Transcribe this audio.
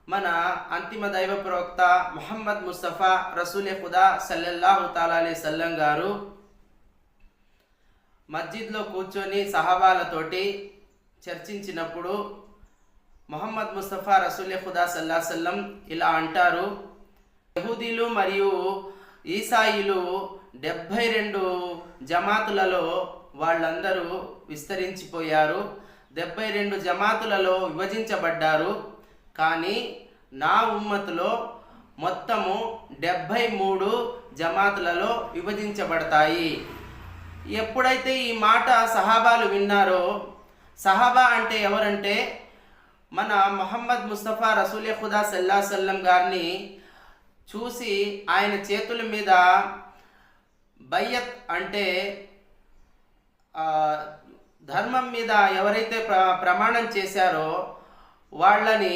మన అంతిమ దైవ ప్రవక్త ముహమ్మద్ ముస్తఫా రసూలే ఖుదా సల్లల్లాహు తాలా అలైహి సల్లం గారు మస్జిద్లో కూర్చొని సహాబాలతోటి చర్చించినప్పుడు ముహమ్మద్ ముస్తఫా రసూలే ఖుదా సల్లల్లాహు అలైహి వసల్లం ఇలా అంటారు, యహూదీలు మరియు ఈసాయిలు 72 జమాతులలో వాళ్ళందరూ విస్తరించిపోయారు, 72 జమాతులలో విభజించబడ్డారు. కానీ నా ఉమ్మతులో మొత్తము 73 జమాతులలో విభజించబడతాయి. ఎప్పుడైతే ఈ మాట సహాబాలు విన్నారో, సహాబా అంటే ఎవరంటే మన ముహమ్మద్ ముస్తఫా రసూలే ఖుదా సల్లల్లాహు అలైహి వసల్లం గారిని చూసి ఆయన చేతుల మీద బయ్యత్ అంటే ధర్మం మీద ఎవరైతే ప్రమాణం చేశారో వాళ్ళని